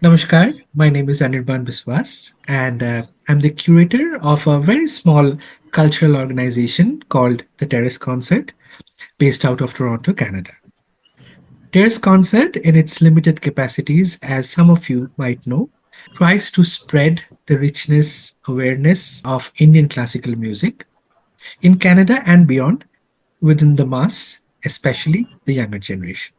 Namaskar, my name is Anirban Biswas, and I'm the curator of a very small cultural organization called the Terrace Concert, based out of Toronto, Canada. Terrace Concert, in its limited capacities, as some of you might know, tries to spread the richness, awareness of Indian classical music in Canada and beyond within the mass, especially the younger generation.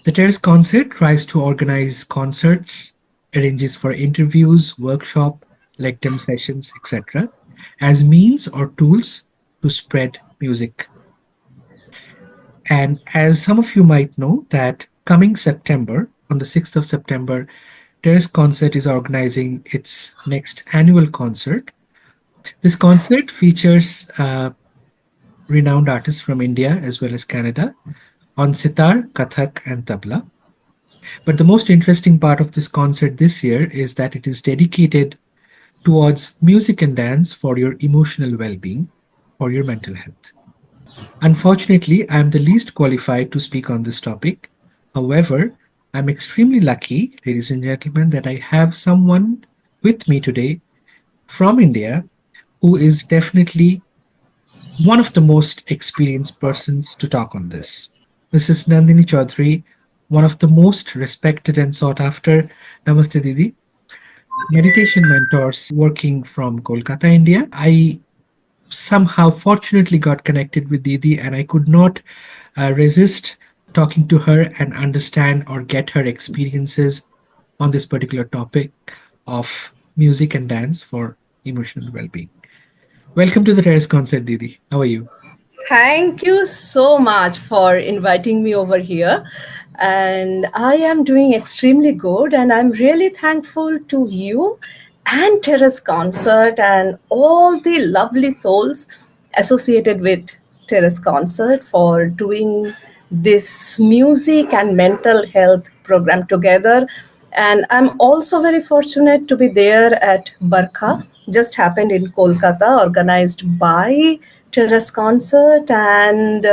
The Terrace Concert tries to organize concerts, arranges for interviews, workshop, lecture sessions, etc., as means or tools to spread music. And as some of you might know, that coming September, on the 6th of September, Terrace Concert is organizing its next annual concert. This concert features renowned artists from India as well as Canada on sitar, kathak, and tabla. But the most interesting part of this concert this year is that it is dedicated towards music and dance for your emotional well being, for your mental health. Unfortunately, I am the least qualified to speak on this topic. However, I'm extremely lucky, ladies and gentlemen, that I have someone with me today from India who is definitely one of the most experienced persons to talk on this. This is Nandini Choudhury, one of the most respected and sought after. Namaste, Didi. Meditation mentors working from Kolkata, India. I somehow fortunately got connected with Didi and I could not resist talking to her and understand or get her experiences on this particular topic of music and dance for emotional well-being. Welcome to the Terrace Concert, Didi. How are you? Thank you so much for inviting me over here. And I am doing extremely good, and I'm really thankful to you and Terrace Concert and all the lovely souls associated with Terrace Concert for doing this music and mental health program together. And I'm also very fortunate to be there at Barkha, just happened in Kolkata, organized by Terrace Concert. And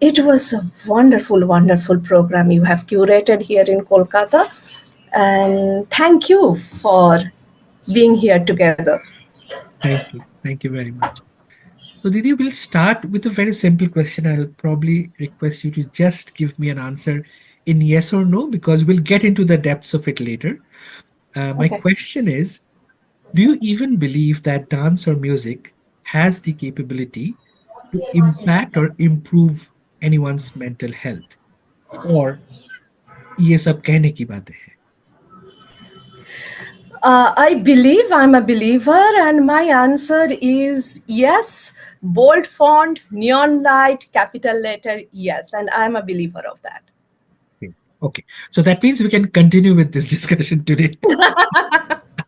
it was a wonderful, wonderful program you have curated here in Kolkata. And thank you for being here together. Thank you. Thank you very much. So, Didi, we'll start with a very simple question. I'll probably request you to just give me an answer in yes or no because we'll get into the depths of it later. My Okay. question is, do you even believe that dance or music has the capability to impact or improve anyone's mental health? Or ये सब कहने की बातें हैं? I believe I'm a believer, and my answer is yes. Bold font, neon light, capital letter, yes. And I'm a believer of that. Okay. Okay. So that means we can continue with this discussion today.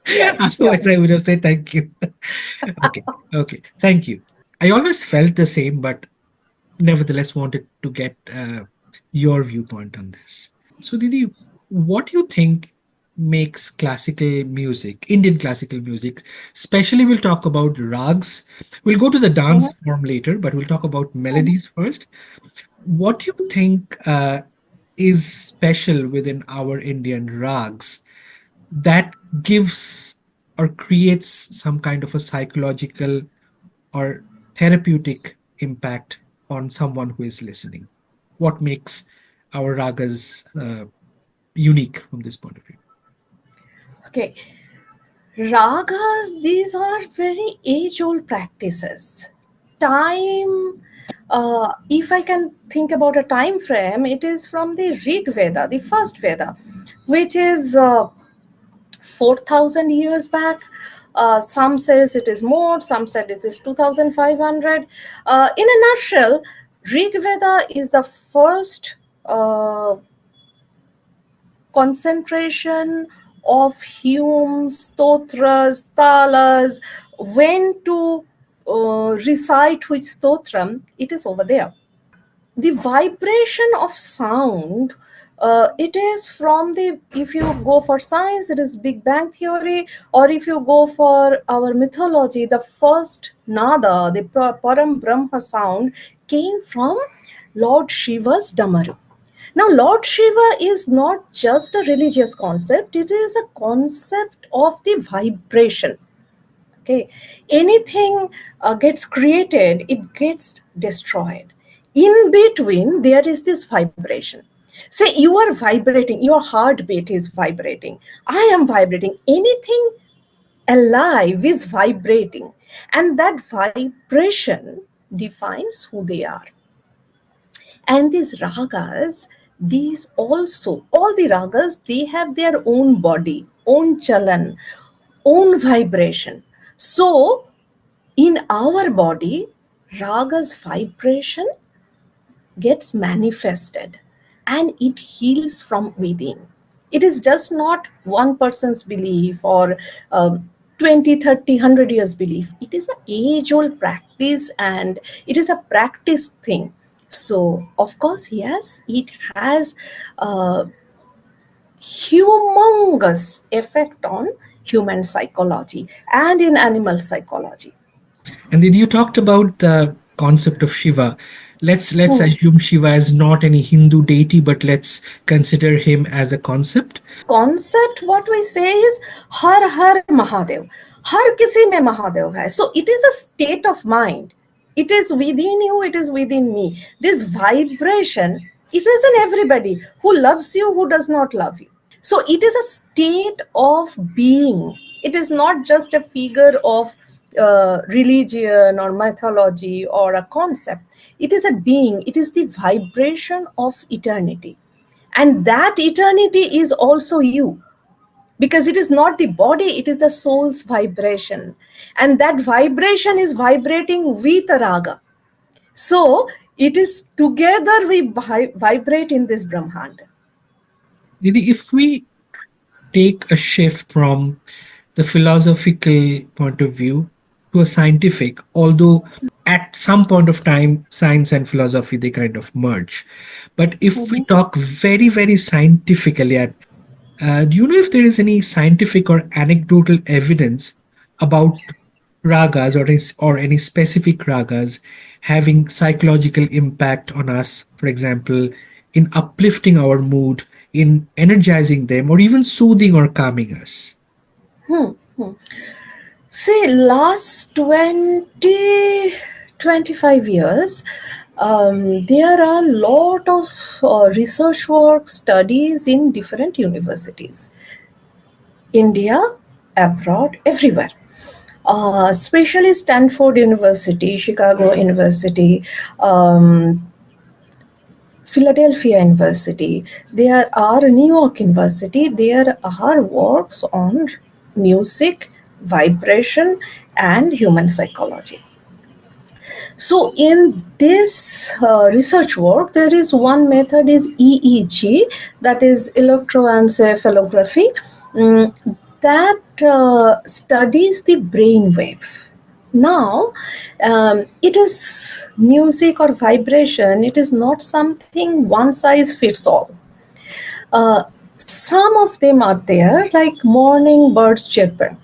Yes, sure. Otherwise, I would have said thank you. Okay. Okay. Thank you. I always felt the same, but nevertheless wanted to get your viewpoint on this. So, Didi, what do you think makes classical music, Indian classical music, especially we'll talk about rags. We'll go to the dance form later, but we'll talk about melodies first. What do you think is special within our Indian rags that gives or creates some kind of a psychological or therapeutic impact on someone who is listening? What makes our ragas unique from this point of view? Okay. Ragas, these are very age old practices. Time, if I can think about a time frame, it is from the Rig Veda, the first Veda, which is 4,000 years back. Some says it is more, some said it is 2,500. In a nutshell, Rig Veda is the first concentration of hymns, stotras, talas, when to recite which stotram, it is over there. The vibration of sound, it is from the, if you go for science, it is Big Bang theory, or if you go for our mythology, the first nada, the Param Brahma sound came from Lord Shiva's Damaru. Now, Lord Shiva is not just a religious concept, it is a concept of the vibration. Okay, anything gets created, it gets destroyed. In between, there is this vibration. Say you are vibrating, your heartbeat is vibrating, I am vibrating, anything alive is vibrating, and that vibration defines who they are. And these ragas, these also, all the ragas, they have their own body, own chalan, own vibration. So in our body, raga's vibration gets manifested and it heals from within. It is just not one person's belief or 20, 30, 100 years belief. It is an age old practice and it is a practice thing. So, of course, yes, it has a humongous effect on human psychology and in animal psychology. And then you talked about the concept of Shiva. Let's Hmm. assume Shiva is not any Hindu deity, but let's consider him as a concept. Concept what we say is har har Mahadev. Har kisi mein Mahadev hai. So it is a state of mind. It is within you, it is within me. This vibration, it is in everybody who loves you, who does not love you. So it is a state of being. It is not just a figure of religion or mythology or a concept. It is a being, it is the vibration of eternity. And that eternity is also you, because it is not the body, it is the soul's vibration. And that vibration is vibrating with a raga. So it is together we vibrate in this Brahmand. Didi, if we take a shift from the philosophical point of view to a scientific, although at some point of time, science and philosophy they kind of merge. But if we talk very, very scientifically, do you know if there is any scientific or anecdotal evidence about ragas or any specific ragas having psychological impact on us, for example, in uplifting our mood, in energizing them, or even soothing or calming us? Say, last 20, 25 years, there are a lot of research work studies in different universities. India, abroad, everywhere. Especially Stanford University, Chicago University, Philadelphia University, there are New York University, there are works on music, vibration, and human psychology. So in this research work, there is one method is EEG, that is electroencephalography, that studies the brain wave. Now, it is music or vibration. It is not something one size fits all. Uh, some of them are there, like morning birds chirping.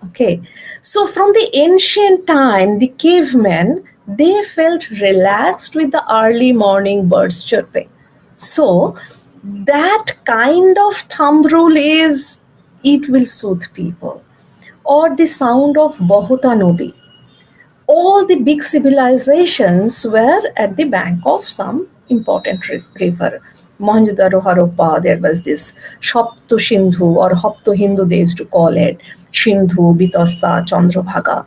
Okay, so from the ancient time, the cavemen, they felt relaxed with the early morning birds chirping. So that kind of thumb rule is it will soothe people. Or the sound of Bahota Nodi. All the big civilizations were at the bank of some important river. Mohenjo-daro, Harappa, there was this Shapto Sindhu or Hapto Hindu, they used to call it, Sindhu, Bitasta, Chandrabhaga.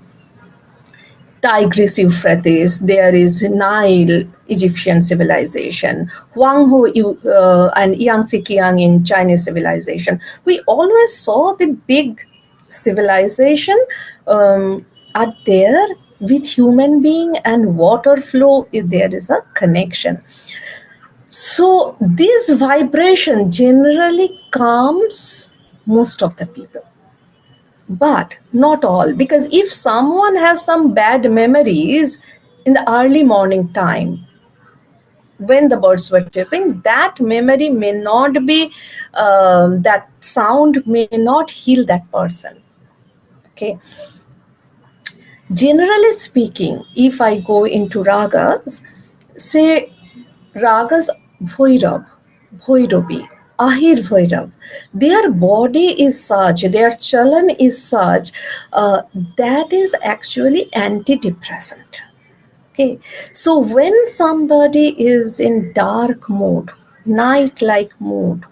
Tigris, Euphrates, there is Nile, Egyptian civilization, Huanghu and Yangtze Kiang in Chinese civilization. We always saw the big civilization are there with human being and water flow, there is a connection. So this vibration generally calms most of the people, but not all, because if someone has some bad memories in the early morning time when the birds were chirping, that memory may not be, that sound may not heal that person. Okay, generally speaking, if I go into ragas, say ragas Bhoirav. Bhairavi, Ahir Bhairav, their body is such, their chalan is such, that is actually antidepressant. Okay, so when somebody is in dark mood, night like mood,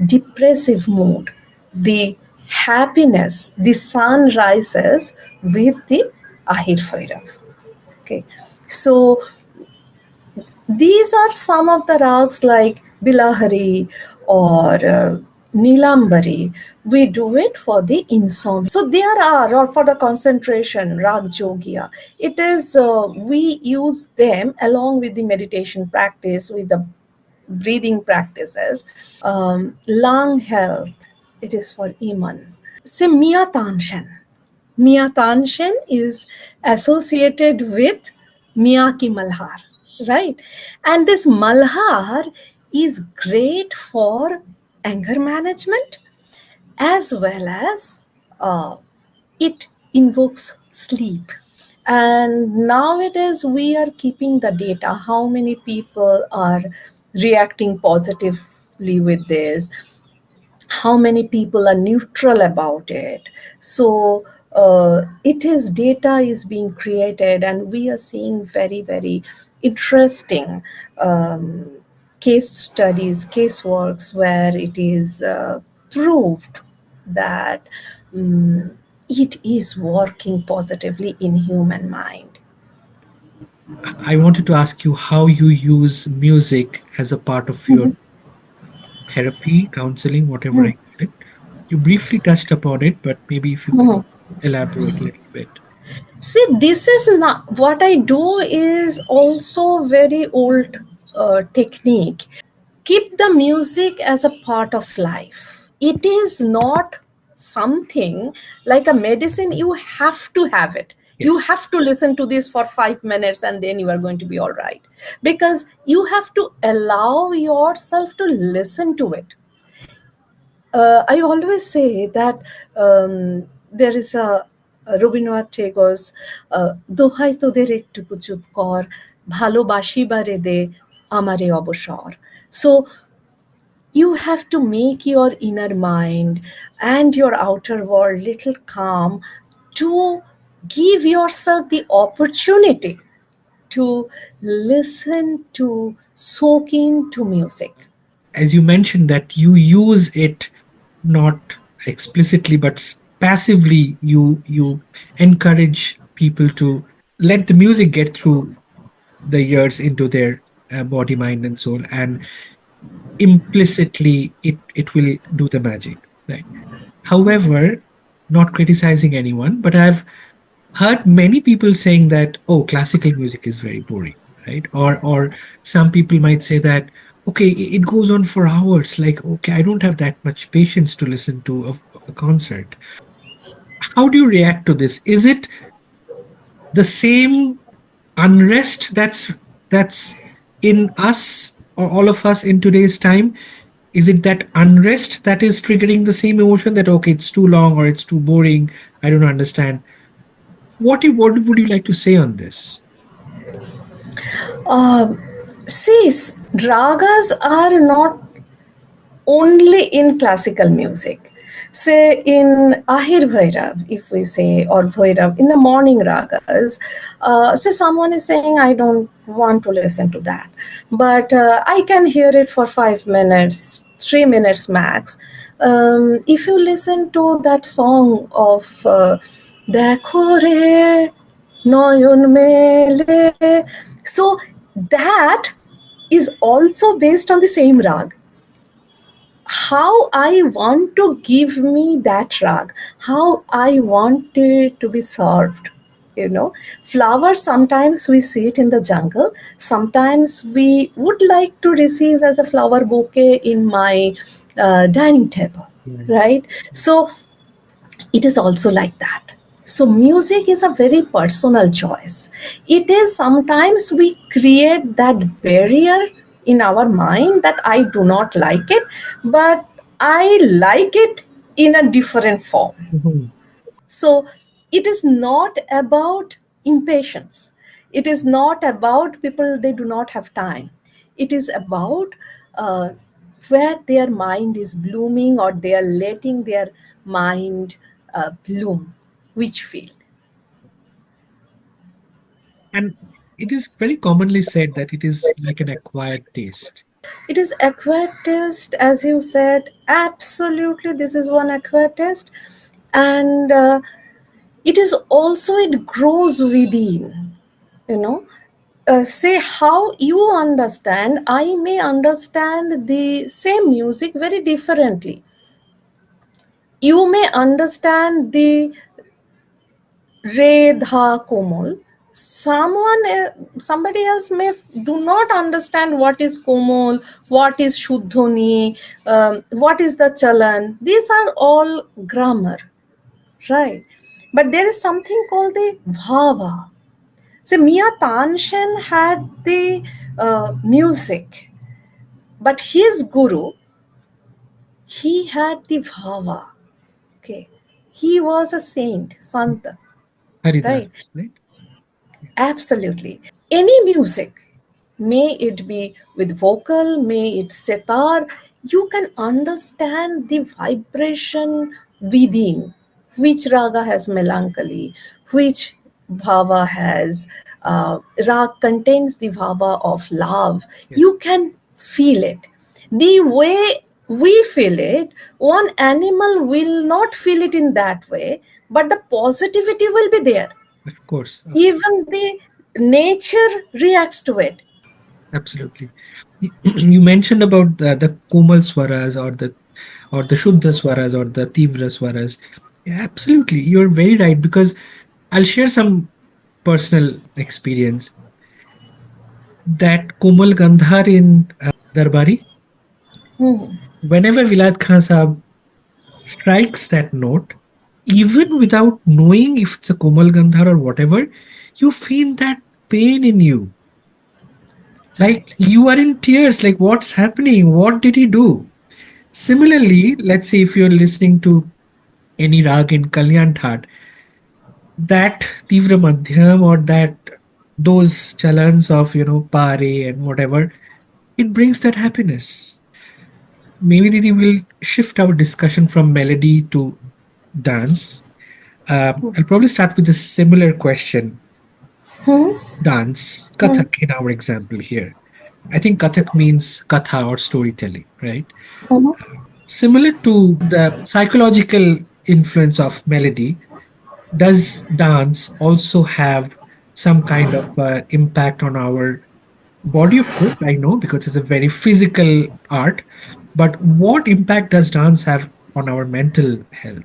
depressive mood, the happiness, the sun rises with the Ahir Bhairav. Okay, so these are some of the rags like Bilahari or Nilambari. We do it for the insomnia. So there are, or for the concentration, rag jogia. It is, we use them along with the meditation practice, with the breathing practices. Lung health, it is for Iman. Say Mia Tanshan. Mia Tanshan is associated with Miyaki Malhar, right? And this Malhar is great for anger management as well as uh, it invokes sleep. And nowadays we are keeping the data how many people are reacting positively with this, how many people are neutral about it. So it is data is being created, and we are seeing very very interesting um, case studies, case works where it is proved that it is working positively in human mind. I wanted to ask you how you use music as a part of your therapy, counseling, whatever I call it. You briefly touched upon it, but maybe if you could elaborate a little bit. See, this is not what I do, is also very old technique. Keep the music as a part of life. It is not something like a medicine. You have to have it. You Yes. have to listen to this for 5 minutes and then you are going to be all right. Because you have to allow yourself to listen to it. I always say that there is a Rabindranath Tagore's দোহাই তোদের একটুকু চুপ কর ভালোবাসিবারে দে আমারে অবসর. So you have to make your inner mind and your outer world little calm to give yourself the opportunity to listen, to soak into music. As you mentioned that you use it not explicitly but passively, you encourage people to let the music get through the ears into their body, mind, and soul, and implicitly it will do the magic, right? However, not criticizing anyone, but I've heard many people saying that, oh, classical music is very boring, right? Or some people might say that, okay, it goes on for hours, like, okay, I don't have that much patience to listen to a concert. How do you react to this? Is it the same unrest that's in us, or all of us in today's time? Is it that unrest that is triggering the same emotion, that okay, it's too long or it's too boring, I don't understand? What would you like to say on this? Um, See, ragas are not only in classical music. Say in Ahir Bhairav, if we say, or Bhairav, in the morning ragas, say someone is saying, I don't want to listen to that, but I can hear it for 5 minutes, 3 minutes max. If you listen to that song of Dekho re Noyon Mele, so that is also based on the same rag. How I want to give me that rag, how I want it to be served. You know, flowers sometimes we see it in the jungle, sometimes we would like to receive as a flower bouquet in my dining table, Yeah. right? So it is also like that. So music is a very personal choice. It is sometimes we create that barrier in our mind that I do not like it, but I like it in a different form. Mhm. So it is not about impatience. It is not about people, they do not have time. It is about uh, where their mind is blooming or they are letting their mind bloom. Which field? And it is very commonly said that it is like an acquired taste. It is acquired taste, as you said. Absolutely, this is one acquired taste, and it is also, it grows within. You know, say how you understand. I may understand the same music very differently. You may understand the Re Dha Komal. Somebody else may do not understand what is Komal, what is Shuddhani, what is the Chalan. These are all grammar, right? But there is something called the Bhava. So Mia Tanshen had the music, but his guru, he had the Bhava. Okay, he was a saint, Santa, right? Haridas, right? Absolutely. Any music, may it be with vocal, may it sitar, you can understand the vibration within. Which raga has melancholy, which bhava has, rag contains the bhava of love. Yes, You can feel it. The way we feel it, one animal will not feel it in that way, but the positivity will be there. of course, Even the nature reacts to it. absolutely. You mentioned about the Komal swaras or the Shuddha swaras or the Tivra swaras. Yeah, absolutely, you're very right because I'll share some personal experience. That Komal Gandhar in Darbari, Hmm. whenever Vilad Khan Sahab strikes that note, even without knowing if it's a Komal Gandhar or whatever, you feel that pain in you. Like Right. you are in tears, like what's happening? What did he do? Similarly, let's say if you're listening to any rag in Kalyan Thaat, that Tivra Madhyam or that those chalans of pare and whatever, it brings that happiness. Maybe Didi will shift our discussion from melody to dance. I'll probably start with a similar question. Hmm. Dance, Hmm. Kathak in our example here. I think Kathak means katha or storytelling, right? Hmm. Similar to the psychological influence of melody, does dance also have some kind of impact on our body? Of course, I know because it's a very physical art, but what impact does dance have on our mental health?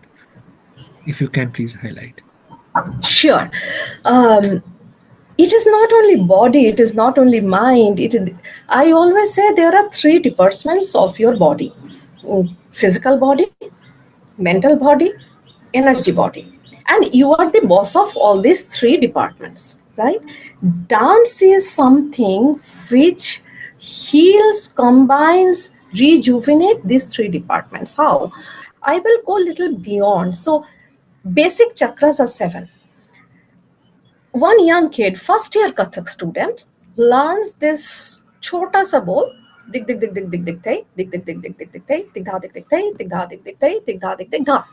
If you can please highlight. Sure. Um, it is not only body, it is not only mind. I always say there are three departments of your body: physical body, mental body, energy body. And you are the boss of all these three departments, right? Dance is something which heals, combines, rejuvenate these three departments. How? I will go a little beyond. So, basic chakras are seven. One young kid, first year Kathak student, learns this chota sa bol, dig dig dig dig dig dig thay, dig dig dig dig dig dig thay, dig da dig dig thay, dig da dig dig thay, dig da dig dig da.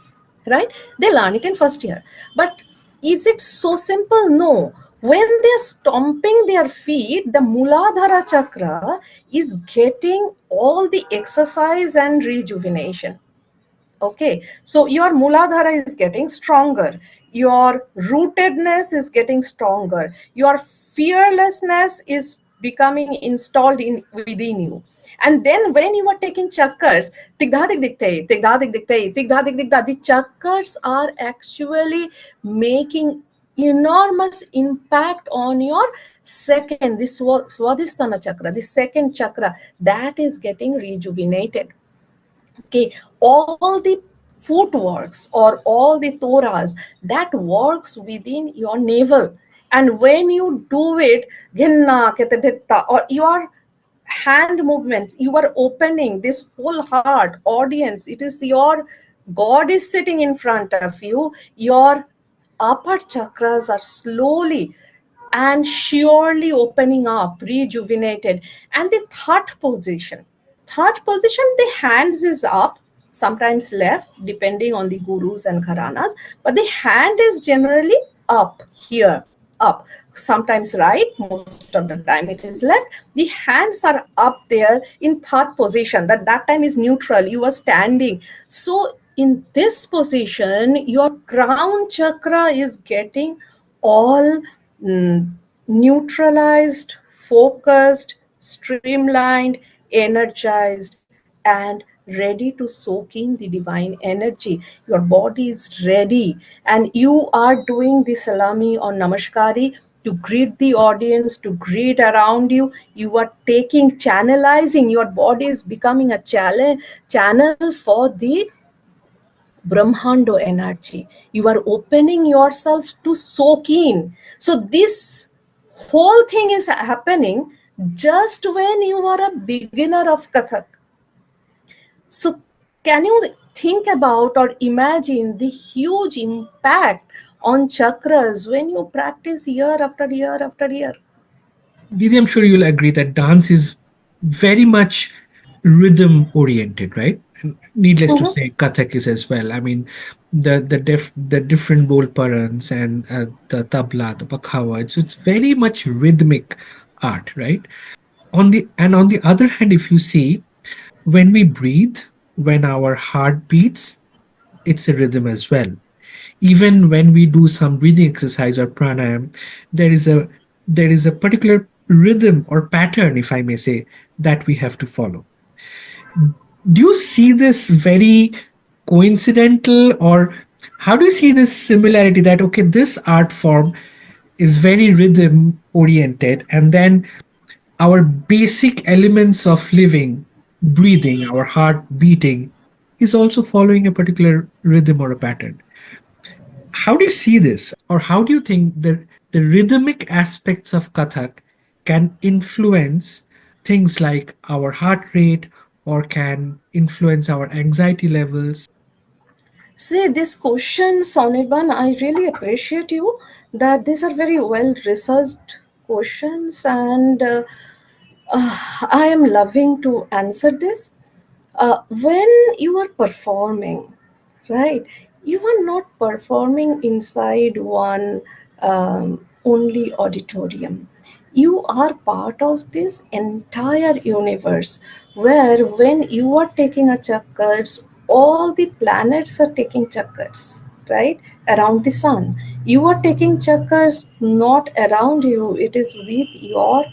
Right? They learn it in first year. But is it so simple? No. When they're stomping their feet, the Muladhara chakra is getting all the exercise and rejuvenation. Okay, so your Muladhara is getting stronger, your rootedness is getting stronger, your fearlessness is becoming installed in within you. And then when you are taking chakras, tigda dig dikte, tigda dig dikte, tigda dig dikta, the chakras are actually making enormous impact on your second, this Swadhisthana chakra, the second chakra, that is getting rejuvenated. Okay, all the footworks or all the toras that works within your navel, and when you do it, ghenna ketadetta, or your hand movement, you are opening this whole heart audience. It is your god is sitting in front of you. Your upper chakras are slowly and surely opening up, rejuvenated. And the third position, third position, the hands is up, sometimes left, depending on the gurus and gharanas, but the hand is generally up here, up. Sometimes right, most of the time it is left. The hands are up there in third position. That time is neutral. You are standing. So in this position, your crown chakra is getting all mm, neutralized, focused, streamlined, energized, and ready to soak in the divine energy. Your body is ready, and you are doing the salami or namaskari to greet the audience, to greet around you. You are taking, channelizing, your body is becoming a channel for the Brahmando energy. You are opening yourself to soak in. So, this whole thing is happening just when you are a beginner of Kathak. So, can you think about or imagine the huge impact on chakras when you practice year after year after year? Didi, I'm sure you'll agree that dance is very much rhythm oriented, right? And needless to Mhm. say, Kathak is as well. I mean, the different bol parans and the tabla, the bakhawa. It's very much rhythmic art, right? On the other hand, if you see, when we breathe, when our heart beats, it's a rhythm as well. Even when we do some breathing exercise or pranayam, there is a there is a particular rhythm or pattern, if I may say, that we have to follow. Do you see this very coincidental, or how do you see this similarity that okay, this art form is very rhythm oriented, and then our basic elements of living, breathing, our heart beating, is also following a particular rhythm or a pattern? How do you see this, or how do you think the rhythmic aspects of Kathak can influence things like our heart rate or can influence our anxiety levels? See, this question, Sonirban, I really appreciate you that these are very well researched questions, and I am loving to answer this. When you are performing, right, you are not performing inside one only auditorium. You are part of this entire universe where when you are taking a chakkars, all the planets are taking chakkars, right, around the sun. You are taking chakkars not around you, it is with your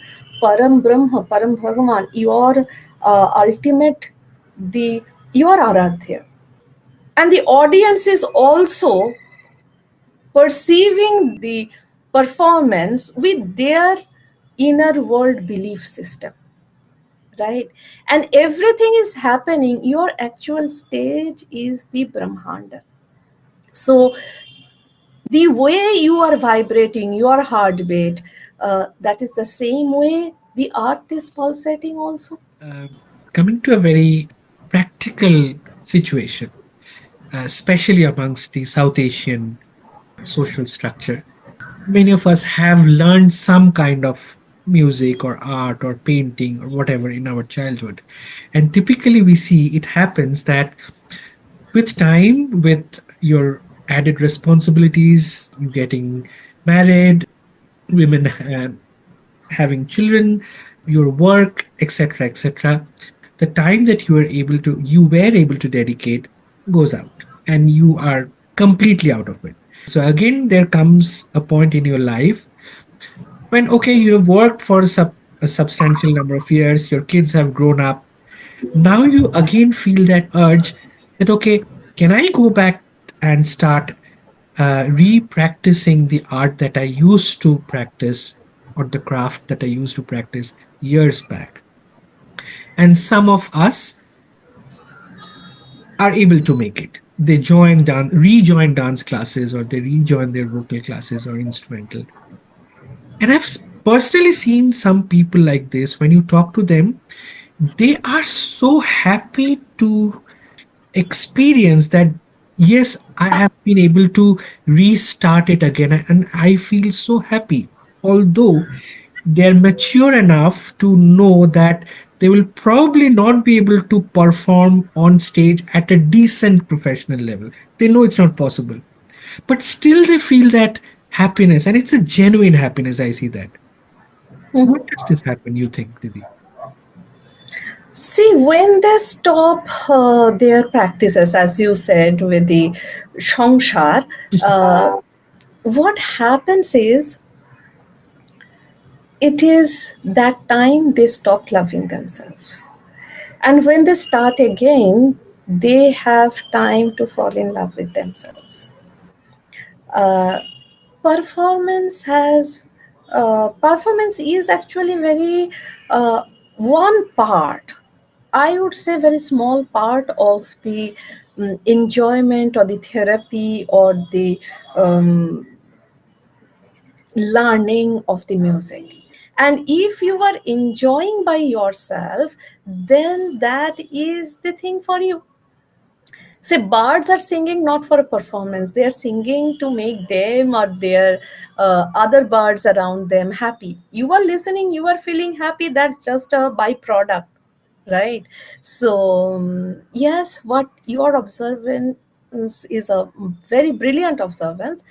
Param Brahma, Param Bhagavan, your ultimate, the your Aradhya. And the audience is also perceiving the performance with their inner world belief system, right? And everything is happening, your actual stage is the Brahmanda. So the way you are vibrating, your heartbeat, that is the same way the earth is pulsating also. Coming to a very practical situation, especially amongst the South Asian social structure, many of us have learned some kind of music or art or painting or whatever in our childhood. And typically we see it happens that with time, with your added responsibilities, you getting married, women having children, your work, etc., etc., the time that you were able to dedicate goes out, and you are completely out of it. So again, there comes a point in your life when okay, you have worked for a substantial number of years, your kids have grown up. Now you again feel that urge that okay, can I go back and start re-practicing the art that I used to practice, or the craft that I used to practice years back? And some of us are able to make it. They rejoin dance classes, or they rejoin their vocal classes or instrumental. And personally seen some people like this. When you talk to them, they are so happy to experience that yes, I have been able to restart it again, and I feel so happy. Although they're mature enough to know that they will probably not be able to perform on stage at a decent professional level. They know it's not possible, but still they feel that happiness, and it's a genuine happiness. I see that. Why does this happen, you think, Didi? See, when they stop their practices, as you said, with the Shongshar, what happens is it is that time they stop loving themselves. And when they start again, they have time to fall in love with themselves. Uh, performance is actually very one part, I would say very small part of the enjoyment or the therapy or the um, learning of the music. And if you are enjoying by yourself, then that is the thing for you. Say, birds are singing not for a performance, they are singing to make them or their other birds around them happy. You are listening, you are feeling happy, that's just a byproduct, right? So yes, what you are observing is a very brilliant observance.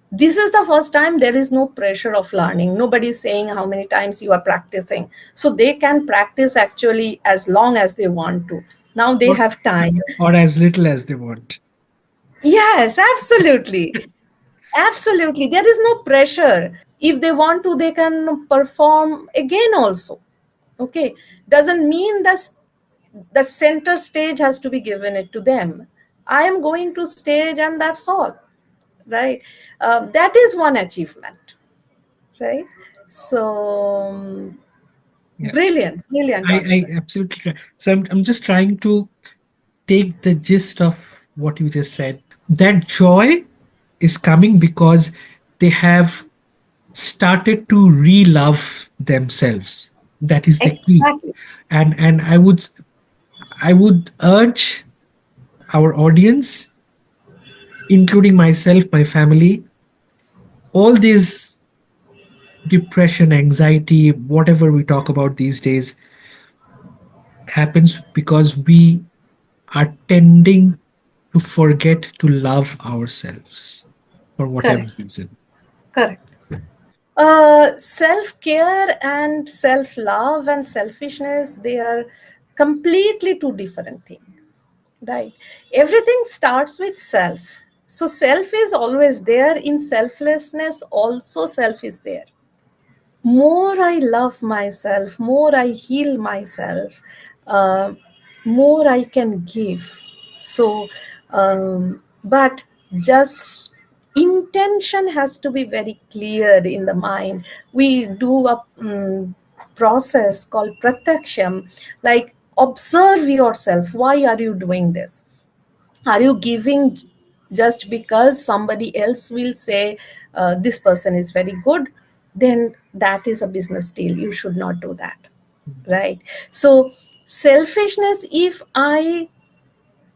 This is the first time there is no pressure of learning. Nobody is saying how many times you are practicing, so they can practice actually as long as they want to. Now they or, have time. or as little as they want? Yes, absolutely. Absolutely. There is no pressure. If they want to, they can perform again also. Okay. Doesn't mean that the center stage has to be given it to them. I am going to stage and that's all. Right. That is one achievement. Right. So Yeah, brilliant, I Anirban. absolutely try. So I'm just trying to take the gist of what you just said. That joy is coming because they have started to re-love themselves. That is the key. Exactly. And I would urge our audience, including myself, my family, all these depression, anxiety, whatever we talk about these days, happens because we are tending to forget to love ourselves for whatever Correct. reason. Correct. Self care and self love and selfishness, they are completely two different things, right? Everything starts with self. So, self is always there. In selflessness, also, self is there. More I love myself, more I heal myself, uh, more I can give. So, but just intention has to be very clear in the mind. We do a process called pratyaksham, like observe yourself. Why are you doing this? Are you giving just because somebody else will say this person is very good? Then that is a business deal, you should not do that, right? So selfishness, if I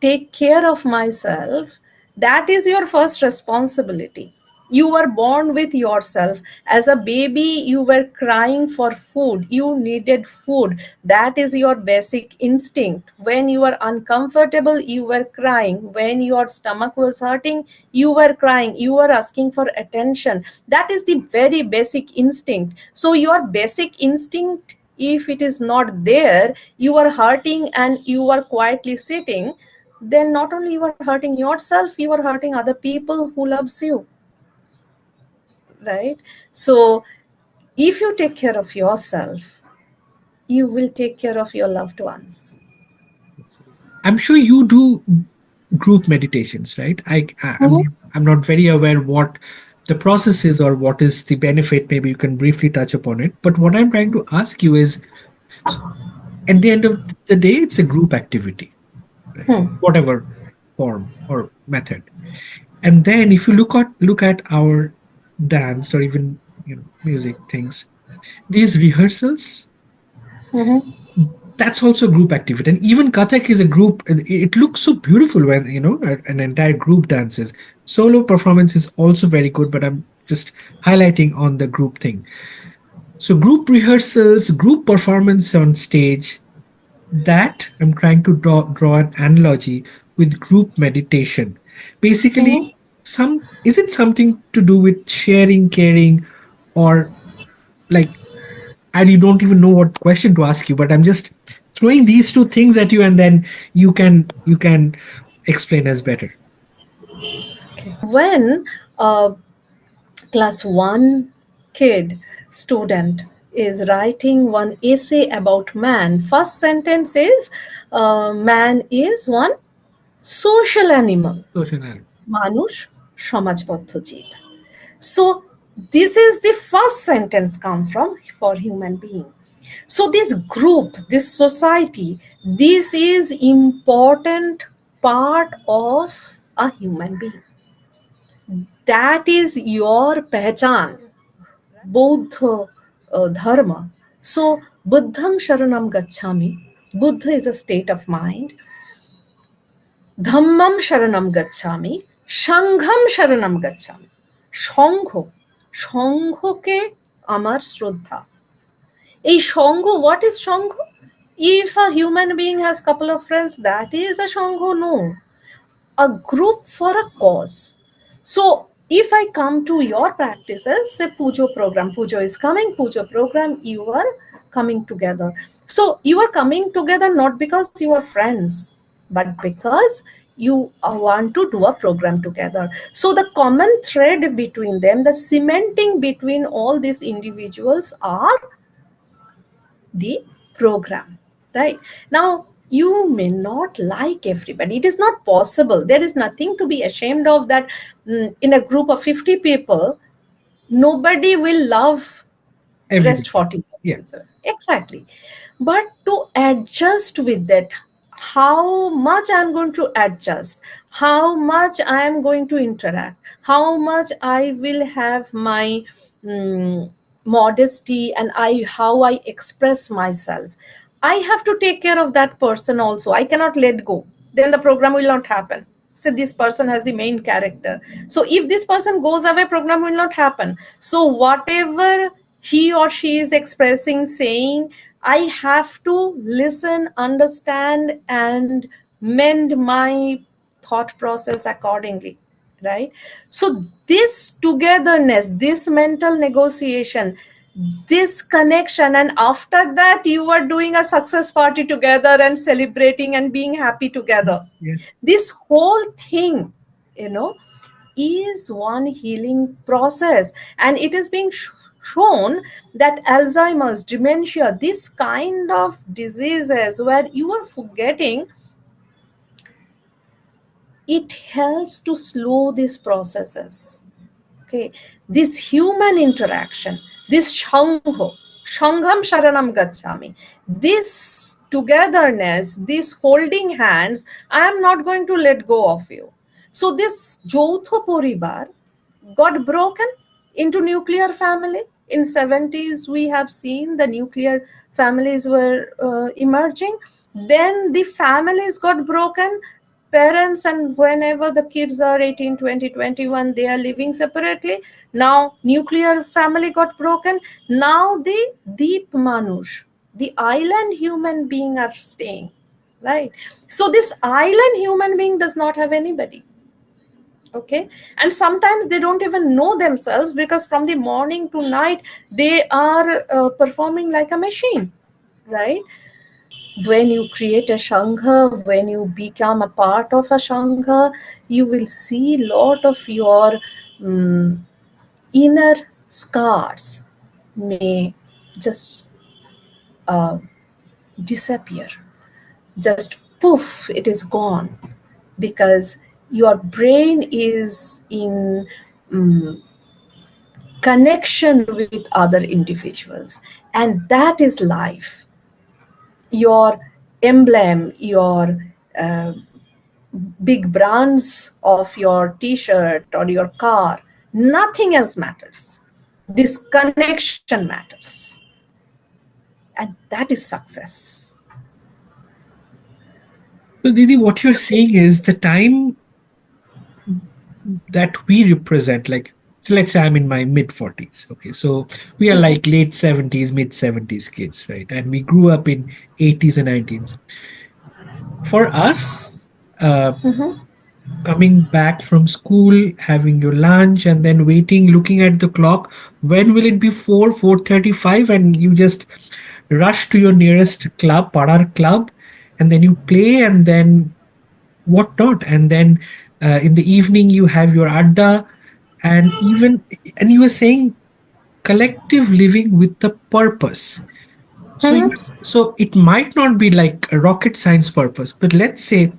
take care of myself, that is your first responsibility. You were born with yourself. As a baby, you were crying for food, you needed food. That is your basic instinct. When you were uncomfortable, you were crying. When your stomach was hurting, you were crying, you were asking for attention. That is the very basic instinct. So your basic instinct, if it is not there, you are hurting and you are quietly sitting, then not only you are hurting yourself, you are hurting other people who loves you, right? So if you take care of yourself, you will take care of your loved ones. I'm sure you do group meditations, right? I'm not very aware what the process is or what is the benefit. Maybe you can briefly touch upon it. But what I'm trying to ask you is, at the end of the day, it's a group activity, right? Whatever form or method. And then if you look at our dance or even music things, these rehearsals, that's also group activity. And even Kathak is a group. It looks so beautiful when an entire group dances. Solo performance is also very good, but I'm just highlighting on the group thing. So group rehearsals, group performance on stage, that I'm trying to draw an analogy with group meditation. Basically, Mhm. some is it something to do with sharing, caring, or like, and you don't even know what question to ask you, but I'm just throwing these two things at you, and then you can explain us better. When a class 1 kid student is writing one essay about man, first sentence is man is one social animal, Social analysis. মানুষ সমাজবদ্ধ জীব. So this is the first sentence come from for human being. So this group, this society, this is important part of a human being. That is your pehchan, Buddha dharma. So Buddhang Sharanam Gachhami. Buddha is a state of mind. Dhammam Sharanam Gachhami. Sangham Sharanam Gachhami. সংঘ, সংঘকে আমার শ্রদ্ধা। এই সঙ্গ, what is সঙ্গ? If a human being has couple of friends, that is a সঙ্গ? No, a group for a cause. So if I come to your practices, say pujo program, pujo is coming, pujo program, you are coming together. So you are coming together not because you are friends, but because you want to do a program together. So the common thread between them, the cementing between all these individuals are the program, right? Now you may not like everybody, it is not possible, there is nothing to be ashamed of that. In a group of 50 people, nobody will love rest Everybody. 40 Yeah. people, exactly. But to adjust with that, how much I'm going to adjust, how much I am going to interact, how much I will have my mm, modesty, and I how I express myself, I have to take care of that person also. I cannot let go, then the program will not happen. So this person has the main character, so if this person goes away, program will not happen. So whatever he or she is expressing, saying, I have to listen, understand, and mend my thought process accordingly, right? So this togetherness, this mental negotiation, this connection, and after that you are doing a success party together and celebrating and being happy together, Yeah. this whole thing, you know, is one healing process. And it is being shown that Alzheimer's, dementia, this kind of diseases where you are forgetting, it helps to slow these processes. Okay, this human interaction, this Sangham Sharanam Gachhami, this togetherness, this holding hands, I am not going to let go of you. So this Jautho Poribar got broken into nuclear family. In 70s, we have seen the nuclear families were emerging. Then the families got broken. Parents, and whenever the kids are 18, 20, 21, they are living separately. Now nuclear family got broken. Now the deep manush, the island human being are staying, right? So this island human being does not have anybody. Okay, and sometimes they don't even know themselves, because from the morning to night they are performing like a machine, right? When you create a shangha, when you become a part of a shangha, you will see lot of your inner scars may just uh, disappear, just poof, it is gone, because your brain is in connection with other individuals, and that is life. Your emblem, your uh, big brands of your t-shirt or your car, nothing else matters. This connection matters, and that is success. So, Didi, what you're saying is the time that we represent, like So let's say I'm in my mid 40s. Okay, so we are like late 70s, mid 70s kids, right? And we grew up in 80s and 90s. For us, coming back from school, having your lunch, and then waiting, looking at the clock, when will it be 4:35, and you just rush to your nearest club, parar club, and then you play, and then what not, and then in the evening you have your adda, and even, and you were saying collective living with the purpose. So so it might not be like a rocket science purpose, but let's say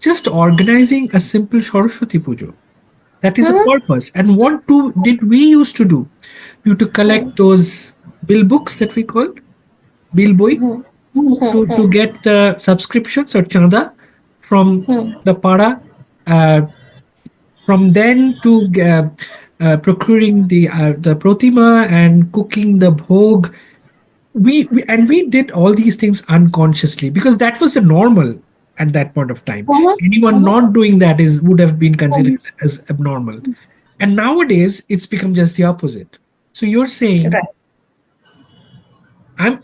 just organizing a simple Saraswati Pujo. That is a purpose. And what did we used to do? We used to collect those bill books that we called bill boy, to get the subscriptions or chanda from the para. Uh, from then to procuring the pratima and cooking the bhog, we did all these things unconsciously because that was the normal at that point of time. Anyone not doing that is would have been considered as abnormal. And nowadays it's become just the opposite. So you're saying Right.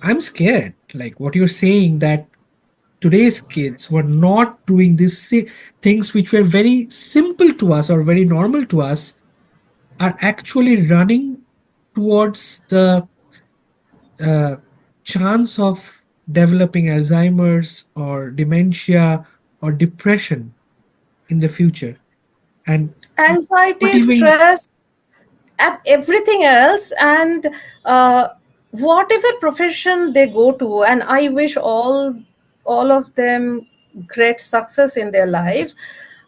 I'm scared, like what you're saying, that today's kids were not doing these things which were very simple to us or very normal to us, are actually running towards the uh, chance of developing Alzheimer's or dementia or depression in the future. And not Anxiety, even, stress, everything else, and uh, whatever profession they go to, and I wish all of them great success in their lives.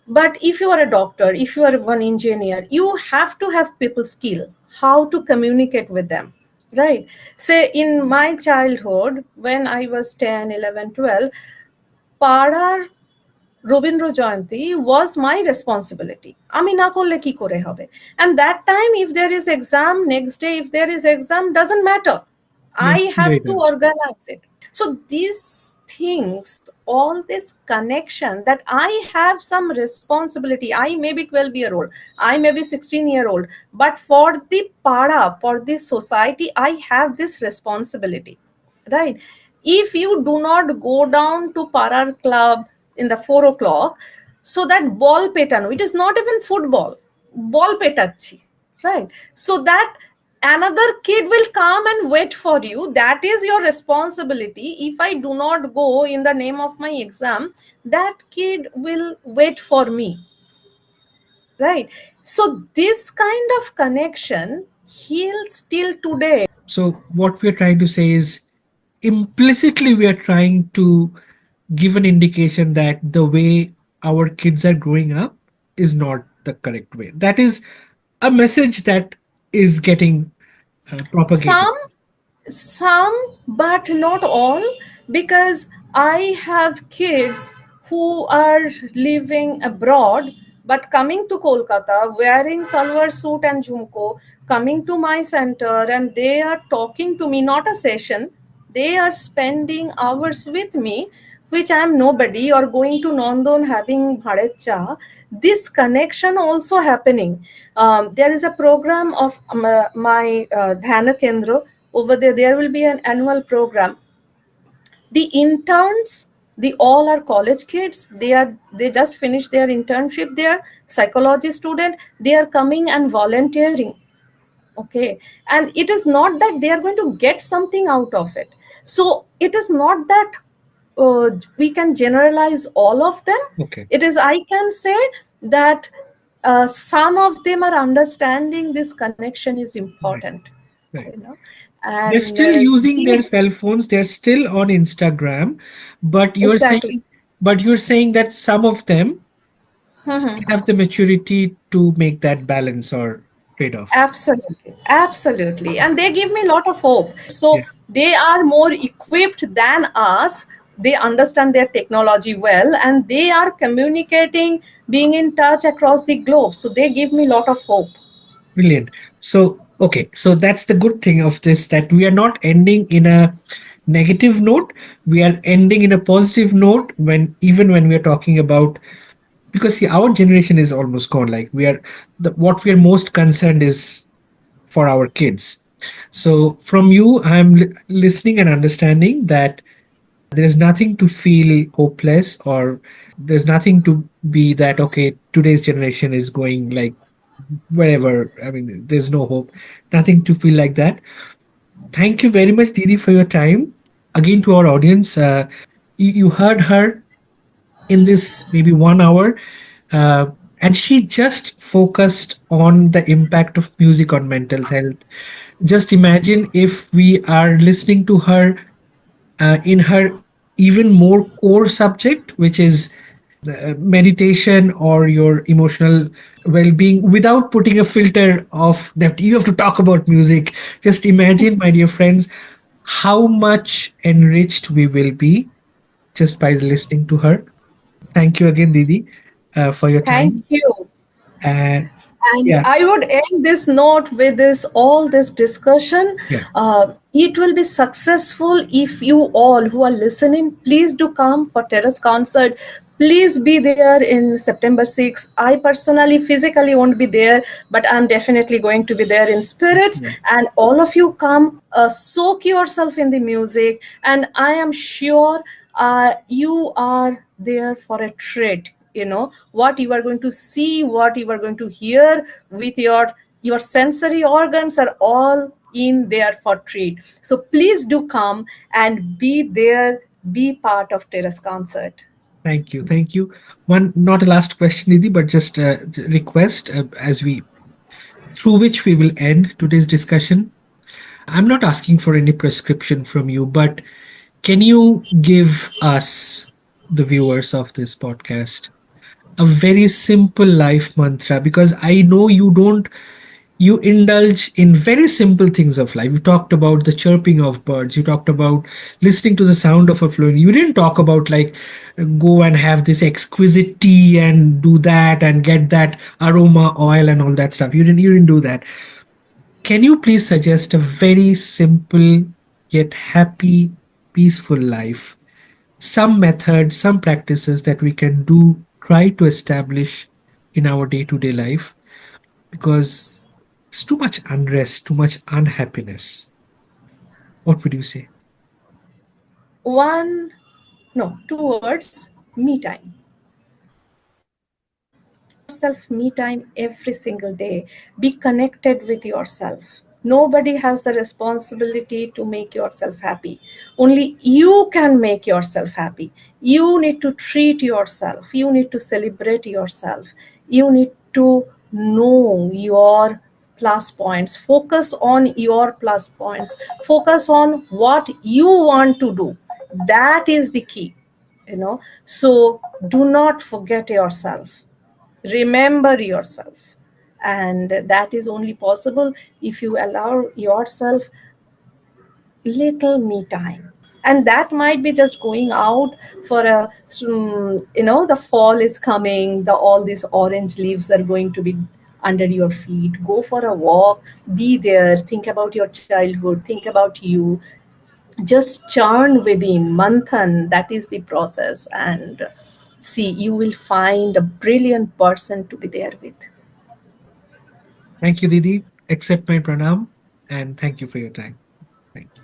But if you are a doctor, if you are one engineer, you have to have people skill, how to communicate with them, right? Say in my childhood, when I was 10, 11, 12, পাড়ার Rabindra Jayanti was my responsibility. আমি না করলে কি করে হবে? And that time, if there is exam, next day if there is exam, doesn't matter. you I have to have figure it to out. organize it. So these things, all this connection, that I have some responsibility. I may be 12-year-old, I may be 16-year-old, but for the para, for the society, I have this responsibility, right? If you do not go down to parar club in the 4 o'clock, so that ball petano, it is not even football, ball petachi, right? So that another kid will come and wait for you, that is your responsibility. If I do not go in the name of my exam, that kid will wait for me, right? So this kind of connection heals till today. So what we're trying to say is implicitly we are trying to give an indication that the way our kids are growing up is not the correct way. That is a message that is getting propagated. Some some but not all, because I have kids who are living abroad but coming to Kolkata wearing salwar suit and jhumko, coming to my center, and they are talking to me, not a session, they are spending hours with me, which I am nobody, or going to Nandon having bharet cha. This connection also happening. There is a program of my Dhyana Kendra over there. There will be an annual program. The interns, they all are college kids. They just finished their internship. They are psychology student. They are coming and volunteering, okay? And it is not that they are going to get something out of it. So it is not that we can generalize all of them. Okay, It is, I can say that some of them are understanding this connection is right, important, right. you know. They're And still using their they, cell phones. They're still on Instagram, but exactly. you're saying that some of them still Mhm. have the maturity to make that balance or trade off. Absolutely, absolutely. And they give me a lot of hope. Yeah, So they are more equipped than us. They understand their technology well, and they are communicating, being in touch across the globe. So they give me a lot of hope. brilliant. So, okay, so that's the good thing of this, that we are not ending in a negative note. We are ending in a positive note when even when we are talking about because see, our generation is almost gone. Like we are, what we are most concerned is for our kids. So from you, I'm listening and understanding that there's nothing to feel hopeless, or there's nothing to be that okay, today's generation is going like wherever. I mean, there's no hope. Nothing to feel like that. Thank you very much, Didi, for your time. Again, to our audience, you heard her in this maybe 1 hour, uh, and she just focused on the impact of music on mental health. Just imagine if we are listening to her in her even more core subject, which is meditation or your emotional well-being, without putting a filter of that you have to talk about music. Just imagine, my dear friends, how much enriched we will be just by listening to her. Thank you again, Didi, for your Thank time. you. And And yeah, I would end this note with this all this discussion. yeah, It will be successful if you all who are listening, please do come for Terrace Concert. Please be there in September 6th. I personally, physically won't be there, but I'm definitely going to be there in spirits. yeah. And all of you come, soak yourself in the music. And I am sure you are there for a treat. You know what you are going to see, what you are going to hear with your sensory organs are all in there for treat. So please do come and be there, be part of Terrace Concert. Thank you, thank you. One, not a last question, Didi, but just a request as we through which we will end today's discussion. I'm not asking for any prescription from you, but can you give us, the viewers of this podcast, a very simple life mantra? Because I know you don't, you indulge in very simple things of life. You talked about the chirping of birds, you talked about listening to the sound of a flowing. You didn't talk about like go and have this exquisite tea and do that and get that aroma oil and all that stuff. You didn't do that. Can you please suggest a very simple yet happy, peaceful life? Some methods, some practices that we can do, try to establish in our day to day life, because it's too much unrest, too much unhappiness. What would you say? One, no, two words: me time. Give yourself me time every single day. Be connected with yourself. Nobody has the responsibility to make yourself happy. Only you can make yourself happy. You need to treat yourself. You need to celebrate yourself. You need to know your plus points. Focus on your plus points. Focus on what you want to do. That is the key. So do not forget yourself, remember yourself, and that is only possible if you allow yourself little me time. And that might be just going out for a the fall is coming, the all these orange leaves are going to be under your feet. Go for a walk, be there, think about your childhood, think about you, just churn within, manthan, that is the process. And see, you will find a brilliant person to be there with. Thank you, Didi. Accept my pranam, and thank you for your time. Thank you.